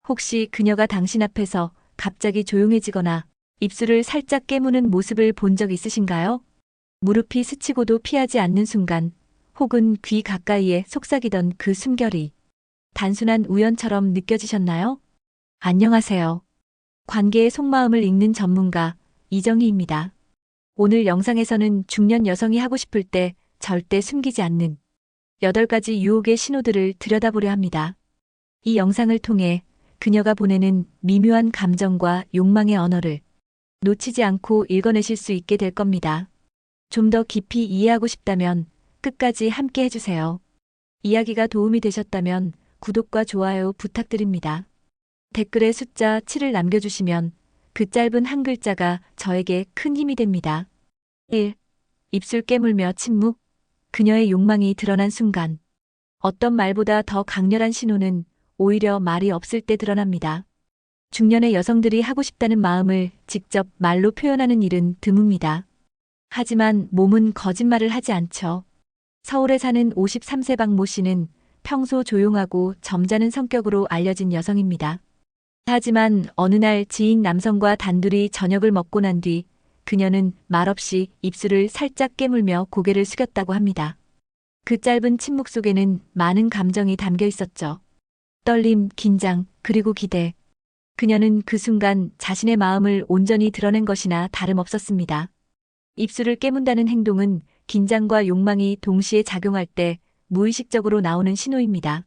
혹시 그녀가 당신 앞에서 갑자기 조용해지거나 입술을 살짝 깨무는 모습을 본 적 있으신가요? 무릎이 스치고도 피하지 않는 순간, 혹은 귀 가까이에 속삭이던 그 숨결이 단순한 우연처럼 느껴지셨나요? 안녕하세요. 관계의 속마음을 읽는 전문가 이정희입니다. 오늘 영상에서는 중년 여성이 하고 싶을 때 절대 숨기지 않는 8가지 유혹의 신호들을 들여다보려 합니다. 이 영상을 통해 그녀가 보내는 미묘한 감정과 욕망의 언어를 놓치지 않고 읽어내실 수 있게 될 겁니다. 좀 더 깊이 이해하고 싶다면 끝까지 함께 해주세요. 이야기가 도움이 되셨다면 구독과 좋아요 부탁드립니다. 댓글에 숫자 7을 남겨주시면 그 짧은 한 글자가 저에게 큰 힘이 됩니다. 1. 입술 깨물며 침묵. 그녀의 욕망이 드러난 순간. 어떤 말보다 더 강렬한 신호는 오히려 말이 없을 때 드러납니다. 중년의 여성들이 하고 싶다는 마음을 직접 말로 표현하는 일은 드뭅니다. 하지만 몸은 거짓말을 하지 않죠. 서울에 사는 53세 박모 씨는 평소 조용하고 점잖은 성격으로 알려진 여성입니다. 하지만 어느 날 지인 남성과 단둘이 저녁을 먹고 난 뒤 그녀는 말없이 입술을 살짝 깨물며 고개를 숙였다고 합니다. 그 짧은 침묵 속에는 많은 감정이 담겨 있었죠. 떨림, 긴장, 그리고 기대. 그녀는 그 순간 자신의 마음을 온전히 드러낸 것이나 다름없었습니다. 입술을 깨문다는 행동은 긴장과 욕망이 동시에 작용할 때 무의식적으로 나오는 신호입니다.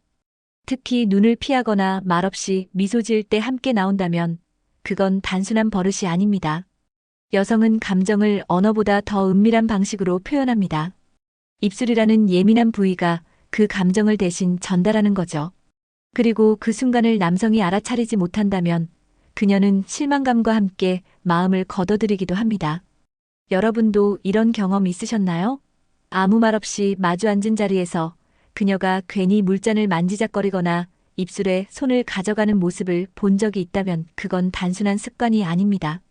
특히 눈을 피하거나 말없이 미소 지을 때 함께 나온다면 그건 단순한 버릇이 아닙니다. 여성은 감정을 언어보다 더 은밀한 방식으로 표현합니다. 입술이라는 예민한 부위가 그 감정을 대신 전달하는 거죠. 그리고 그 순간을 남성이 알아차리지 못한다면 그녀는 실망감과 함께 마음을 걷어들이기도 합니다. 여러분도 이런 경험 있으셨나요? 아무 말 없이 마주 앉은 자리에서 그녀가 괜히 물잔을 만지작거리거나 입술에 손을 가져가는 모습을 본 적이 있다면 그건 단순한 습관이 아닙니다.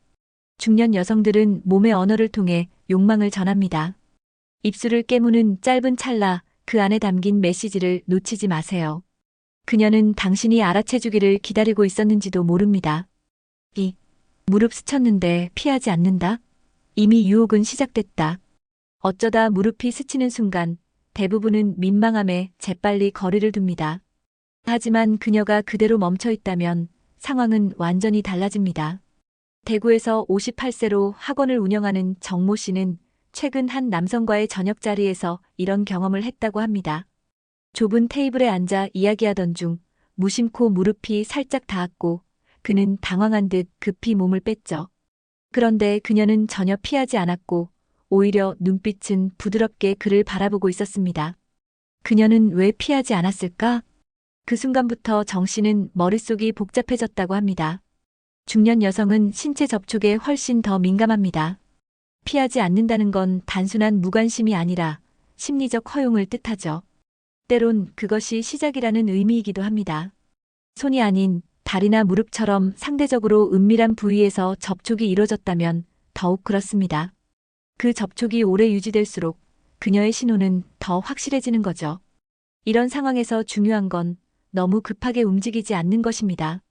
중년 여성들은 몸의 언어를 통해 욕망을 전합니다. 입술을 깨무는 짧은 찰나 그 안에 담긴 메시지를 놓치지 마세요. 그녀는 당신이 알아채주기를 기다리고 있었는지도 모릅니다. 2. 무릎 스쳤는데 피하지 않는다? 이미 유혹은 시작됐다. 어쩌다 무릎이 스치는 순간 대부분은 민망함에 재빨리 거리를 둡니다. 하지만 그녀가 그대로 멈춰 있다면 상황은 완전히 달라집니다. 대구에서 58세로 학원을 운영하는 정모 씨는 최근 한 남성과의 저녁 자리에서 이런 경험을 했다고 합니다. 좁은 테이블에 앉아 이야기하던 중 무심코 무릎이 살짝 닿았고 그는 당황한 듯 급히 몸을 뺐죠. 그런데 그녀는 전혀 피하지 않았고 오히려 눈빛은 부드럽게 그를 바라보고 있었습니다. 그녀는 왜 피하지 않았을까? 그 순간부터 정 씨는 머릿속이 복잡해졌다고 합니다. 중년 여성은 신체 접촉에 훨씬 더 민감합니다. 피하지 않는다는 건 단순한 무관심이 아니라 심리적 허용을 뜻하죠. 때론 그것이 시작이라는 의미이기도 합니다. 손이 아닌 다리나 무릎처럼 상대적으로 은밀한 부위에서 접촉이 이루어졌다면 더욱 그렇습니다. 그 접촉이 오래 유지될수록 그녀의 신호는 더 확실해지는 거죠. 이런 상황에서 중요한 건 너무 급하게 움직이지 않는 것입니다.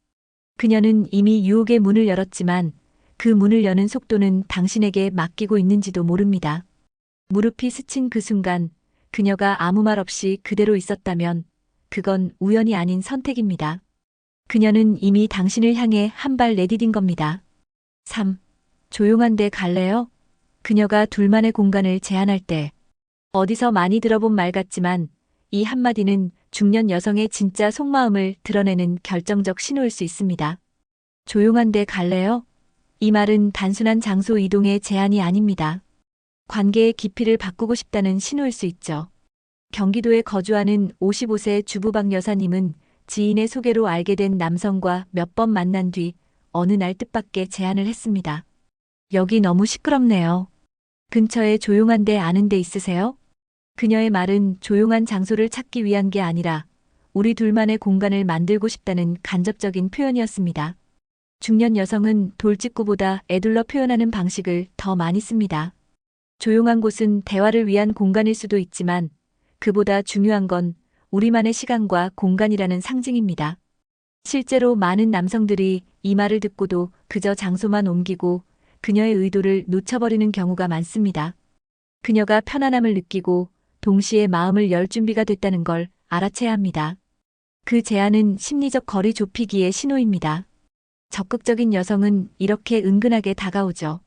그녀는 이미 유혹의 문을 열었지만 그 문을 여는 속도는 당신에게 맡기고 있는지도 모릅니다. 무릎이 스친 그 순간 그녀가 아무 말 없이 그대로 있었다면 그건 우연이 아닌 선택입니다. 그녀는 이미 당신을 향해 한 발 내디딘 겁니다. 3. 조용한 데 갈래요? 그녀가 둘만의 공간을 제한할 때 어디서 많이 들어본 말 같지만 이 한마디는 중년 여성의 진짜 속마음을 드러내는 결정적 신호일 수 있습니다. 조용한 데 갈래요? 이 말은 단순한 장소 이동의 제한이 아닙니다. 관계의 깊이를 바꾸고 싶다는 신호일 수 있죠. 경기도에 거주하는 55세 주부 박 여사님은 지인의 소개로 알게 된 남성과 몇 번 만난 뒤 어느 날 뜻밖의 제안을 했습니다. 여기 너무 시끄럽네요. 근처에 조용한 데 아는 데 있으세요? 그녀의 말은 조용한 장소를 찾기 위한 게 아니라 우리 둘만의 공간을 만들고 싶다는 간접적인 표현이었습니다. 중년 여성은 돌직구보다 에둘러 표현하는 방식을 더 많이 씁니다. 조용한 곳은 대화를 위한 공간일 수도 있지만 그보다 중요한 건 우리만의 시간과 공간이라는 상징입니다. 실제로 많은 남성들이 이 말을 듣고도 그저 장소만 옮기고 그녀의 의도를 놓쳐버리는 경우가 많습니다. 그녀가 편안함을 느끼고 동시에 마음을 열 준비가 됐다는 걸 알아채야 합니다. 그 제안은 심리적 거리 좁히기의 신호입니다. 적극적인 여성은 이렇게 은근하게 다가오죠.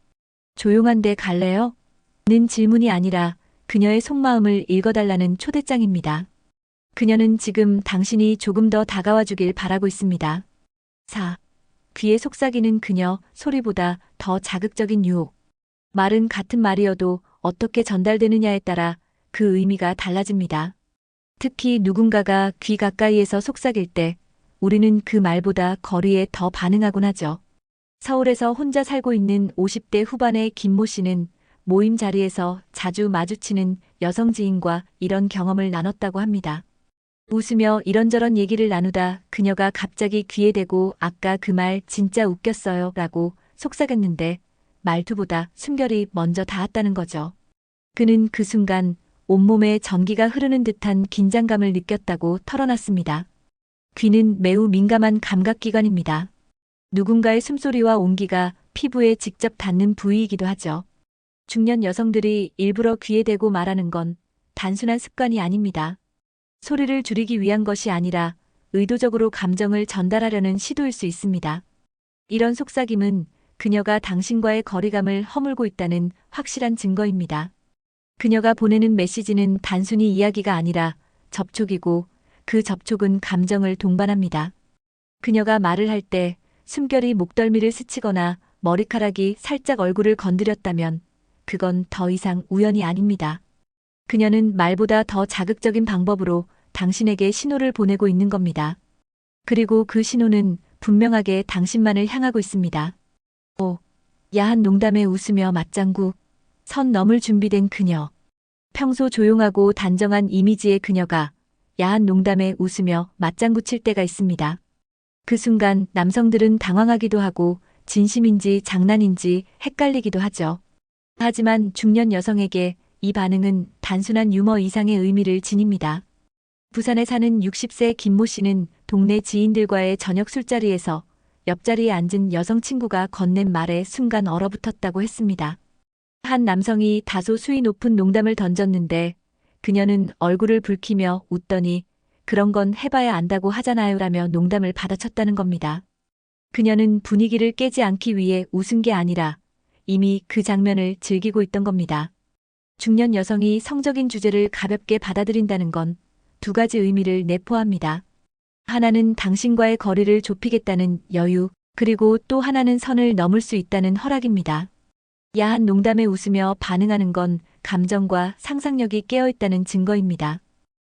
조용한데 갈래요? 는 질문이 아니라 그녀의 속마음을 읽어달라는 초대장입니다. 그녀는 지금 당신이 조금 더 다가와 주길 바라고 있습니다. 4. 귀에 속삭이는 그녀 소리보다 더 자극적인 유혹. 말은 같은 말이어도 어떻게 전달되느냐에 따라 그 의미가 달라집니다. 특히 누군가가 귀 가까이에서 속삭일 때 우리는 그 말보다 거리에 더 반응하곤 하죠. 서울에서 혼자 살고 있는 50대 후반의 김모 씨는 모임 자리에서 자주 마주치는 여성 지인과 이런 경험을 나눴다고 합니다. 웃으며 이런저런 얘기를 나누다 그녀가 갑자기 귀에 대고 아까 그 말 진짜 웃겼어요 라고 속삭였는데 말투보다 숨결이 먼저 닿았다는 거죠. 그는 그 순간 온몸에 전기가 흐르는 듯한 긴장감을 느꼈다고 털어놨습니다. 귀는 매우 민감한 감각기관입니다. 누군가의 숨소리와 온기가 피부에 직접 닿는 부위이기도 하죠. 중년 여성들이 일부러 귀에 대고 말하는 건 단순한 습관이 아닙니다. 소리를 줄이기 위한 것이 아니라 의도적으로 감정을 전달하려는 시도일 수 있습니다. 이런 속삭임은 그녀가 당신과의 거리감을 허물고 있다는 확실한 증거입니다. 그녀가 보내는 메시지는 단순히 이야기가 아니라 접촉이고 그 접촉은 감정을 동반합니다. 그녀가 말을 할 때 숨결이 목덜미를 스치거나 머리카락이 살짝 얼굴을 건드렸다면 그건 더 이상 우연이 아닙니다. 그녀는 말보다 더 자극적인 방법으로 당신에게 신호를 보내고 있는 겁니다. 그리고 그 신호는 분명하게 당신만을 향하고 있습니다. 5. 야한 농담에 웃으며 맞장구. 선 넘을 준비된 그녀. 평소 조용하고 단정한 이미지의 그녀가 야한 농담에 웃으며 맞장구 칠 때가 있습니다. 그 순간 남성들은 당황하기도 하고 진심인지 장난인지 헷갈리기도 하죠. 하지만 중년 여성에게 이 반응은 단순한 유머 이상의 의미를 지닙니다. 부산에 사는 60세 김모 씨는 동네 지인들과의 저녁 술자리에서 옆자리에 앉은 여성 친구가 건넨 말에 순간 얼어붙었다고 했습니다. 한 남성이 다소 수위 높은 농담을 던졌는데 그녀는 얼굴을 붉히며 웃더니 그런 건 해봐야 안다고 하잖아요 라며 농담을 받아쳤다는 겁니다. 그녀는 분위기를 깨지 않기 위해 웃은 게 아니라 이미 그 장면을 즐기고 있던 겁니다. 중년 여성이 성적인 주제를 가볍게 받아들인다는 건 두 가지 의미를 내포합니다. 하나는 당신과의 거리를 좁히겠다는 여유, 그리고 또 하나는 선을 넘을 수 있다는 허락입니다. 야한 농담에 웃으며 반응하는 건 감정과 상상력이 깨어있다는 증거입니다.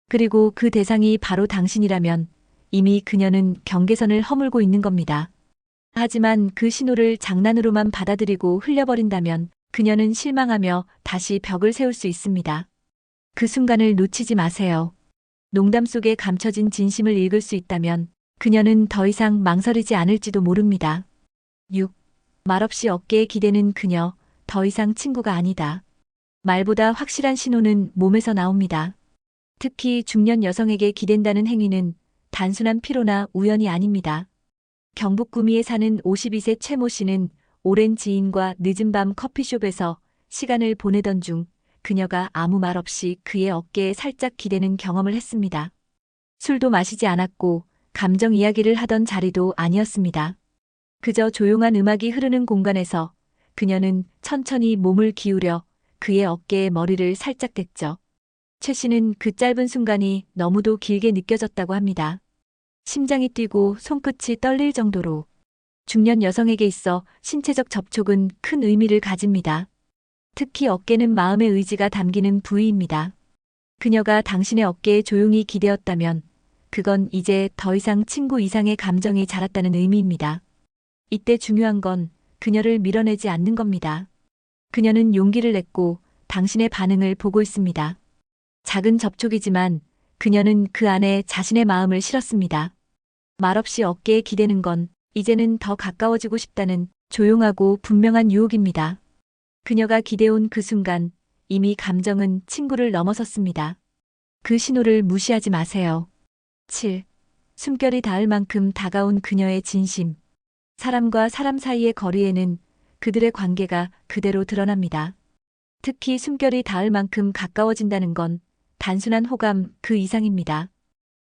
그리고 그 대상이 바로 당신이라면 이미 그녀는 경계선을 허물고 있는 겁니다. 하지만 그 신호를 장난으로만 받아들이고 흘려버린다면 그녀는 실망하며 다시 벽을 세울 수 있습니다. 그 순간을 놓치지 마세요. 농담 속에 감춰진 진심을 읽을 수 있다면 그녀는 더 이상 망설이지 않을지도 모릅니다. 6. 말없이 어깨에 기대는 그녀, 더 이상 친구가 아니다. 말보다 확실한 신호는 몸에서 나옵니다. 특히 중년 여성에게 기댄다는 행위는 단순한 피로나 우연이 아닙니다. 경북 구미에 사는 52세 최모 씨는 오랜 지인과 늦은 밤 커피숍에서 시간을 보내던 중 그녀가 아무 말 없이 그의 어깨에 살짝 기대는 경험을 했습니다. 술도 마시지 않았고 감정 이야기를 하던 자리도 아니었습니다. 그저 조용한 음악이 흐르는 공간에서 그녀는 천천히 몸을 기울여 그의 어깨에 머리를 살짝 댔죠. 최 씨는 그 짧은 순간이 너무도 길게 느껴졌다고 합니다. 심장이 뛰고 손끝이 떨릴 정도로. 중년 여성에게 있어 신체적 접촉은 큰 의미를 가집니다. 특히 어깨는 마음의 의지가 담기는 부위입니다. 그녀가 당신의 어깨에 조용히 기대었다면 그건 이제 더 이상 친구 이상의 감정이 자랐다는 의미입니다. 이때 중요한 건 그녀를 밀어내지 않는 겁니다. 그녀는 용기를 냈고 당신의 반응을 보고 있습니다. 작은 접촉이지만 그녀는 그 안에 자신의 마음을 실었습니다. 말없이 어깨에 기대는 건 이제는 더 가까워지고 싶다는 조용하고 분명한 유혹입니다. 그녀가 기대온 그 순간 이미 감정은 친구를 넘어섰습니다. 그 신호를 무시하지 마세요. 7. 숨결이 닿을 만큼 다가온 그녀의 진심. 사람과 사람 사이의 거리에는 그들의 관계가 그대로 드러납니다. 특히 숨결이 닿을 만큼 가까워진다는 건 단순한 호감 그 이상입니다.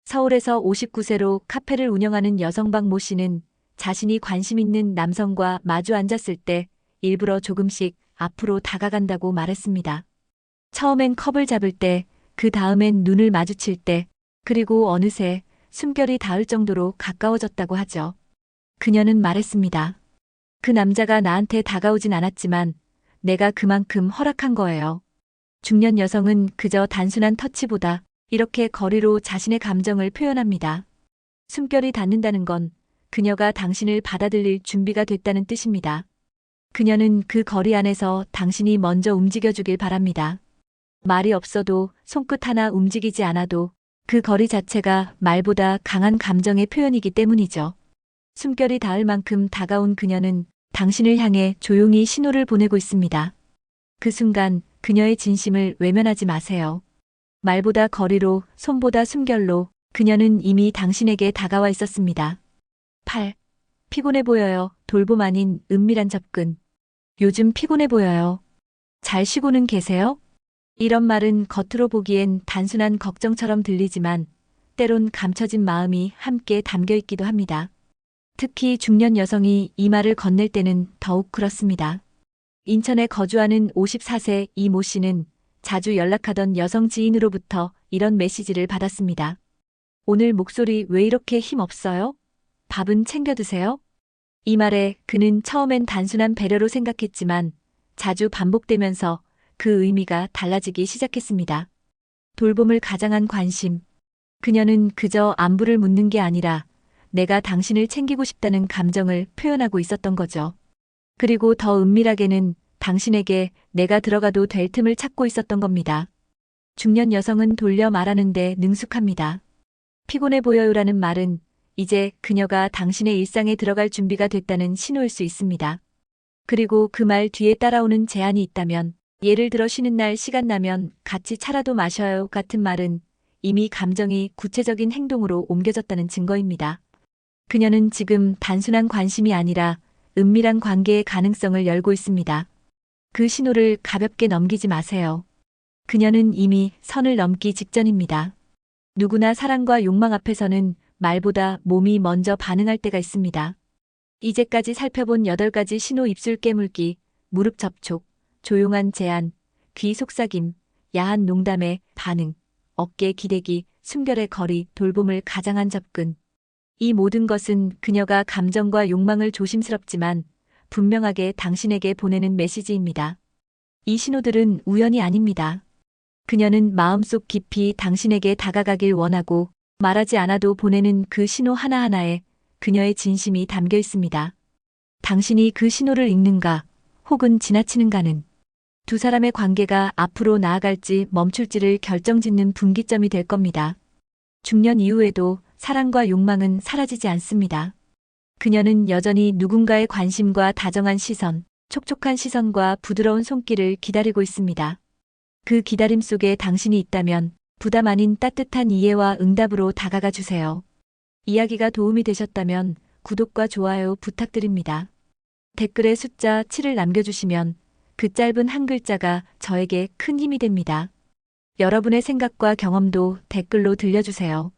서울에서 59세로 카페를 운영하는 여성방 모 씨는 자신이 관심 있는 남성과 마주 앉았을 때 일부러 조금씩 앞으로 다가간다고 말했습니다. 처음엔 컵을 잡을 때, 그 다음엔 눈을 마주칠 때, 그리고 어느새 숨결이 닿을 정도로 가까워졌다고 하죠. 그녀는 말했습니다. 그 남자가 나한테 다가오진 않았지만 내가 그만큼 허락한 거예요. 중년 여성은 그저 단순한 터치보다 이렇게 거리로 자신의 감정을 표현합니다. 숨결이 닿는다는 건 그녀가 당신을 받아들일 준비가 됐다는 뜻입니다. 그녀는 그 거리 안에서 당신이 먼저 움직여주길 바랍니다. 말이 없어도 손끝 하나 움직이지 않아도 그 거리 자체가 말보다 강한 감정의 표현이기 때문이죠. 숨결이 닿을 만큼 다가온 그녀는 당신을 향해 조용히 신호를 보내고 있습니다. 그 순간 그녀의 진심을 외면하지 마세요. 말보다 거리로, 손보다 숨결로 그녀는 이미 당신에게 다가와 있었습니다. 8. 피곤해 보여요. 돌봄 아닌 은밀한 접근. 요즘 피곤해 보여요. 잘 쉬고는 계세요? 이런 말은 겉으로 보기엔 단순한 걱정처럼 들리지만 때론 감춰진 마음이 함께 담겨 있기도 합니다. 특히 중년 여성이 이 말을 건넬 때는 더욱 그렇습니다. 인천에 거주하는 54세 이 모 씨는 자주 연락하던 여성 지인으로부터 이런 메시지를 받았습니다. 오늘 목소리 왜 이렇게 힘 없어요? 밥은 챙겨 드세요? 이 말에 그는 처음엔 단순한 배려로 생각했지만 자주 반복되면서 그 의미가 달라지기 시작했습니다. 돌봄을 가장한 관심. 그녀는 그저 안부를 묻는 게 아니라 내가 당신을 챙기고 싶다는 감정을 표현하고 있었던 거죠. 그리고 더 은밀하게는 당신에게 내가 들어가도 될 틈을 찾고 있었던 겁니다. 중년 여성은 돌려 말하는데 능숙합니다. 피곤해 보여요라는 말은 이제 그녀가 당신의 일상에 들어갈 준비가 됐다는 신호일 수 있습니다. 그리고 그 말 뒤에 따라오는 제안이 있다면, 예를 들어 쉬는 날 시간 나면 같이 차라도 마셔요 같은 말은 이미 감정이 구체적인 행동으로 옮겨졌다는 증거입니다. 그녀는 지금 단순한 관심이 아니라 은밀한 관계의 가능성을 열고 있습니다. 그 신호를 가볍게 넘기지 마세요. 그녀는 이미 선을 넘기 직전입니다. 누구나 사랑과 욕망 앞에서는 말보다 몸이 먼저 반응할 때가 있습니다. 이제까지 살펴본 8가지 신호: 입술 깨물기, 무릎 접촉, 조용한 제안, 귀 속삭임, 야한 농담의 반응, 어깨 기대기, 숨결의 거리, 돌봄을 가장한 접근. 이 모든 것은 그녀가 감정과 욕망을 조심스럽지만 분명하게 당신에게 보내는 메시지입니다. 이 신호들은 우연이 아닙니다. 그녀는 마음속 깊이 당신에게 다가가길 원하고 말하지 않아도 보내는 그 신호 하나하나에 그녀의 진심이 담겨 있습니다. 당신이 그 신호를 읽는가, 혹은 지나치는가는 두 사람의 관계가 앞으로 나아갈지 멈출지를 결정짓는 분기점이 될 겁니다. 중년 이후에도 사랑과 욕망은 사라지지 않습니다. 그녀는 여전히 누군가의 관심과 다정한 시선, 촉촉한 시선과 부드러운 손길을 기다리고 있습니다. 그 기다림 속에 당신이 있다면 부담 아닌 따뜻한 이해와 응답으로 다가가 주세요. 이야기가 도움이 되셨다면 구독과 좋아요 부탁드립니다. 댓글에 숫자 7을 남겨주시면 그 짧은 한 글자가 저에게 큰 힘이 됩니다. 여러분의 생각과 경험도 댓글로 들려주세요.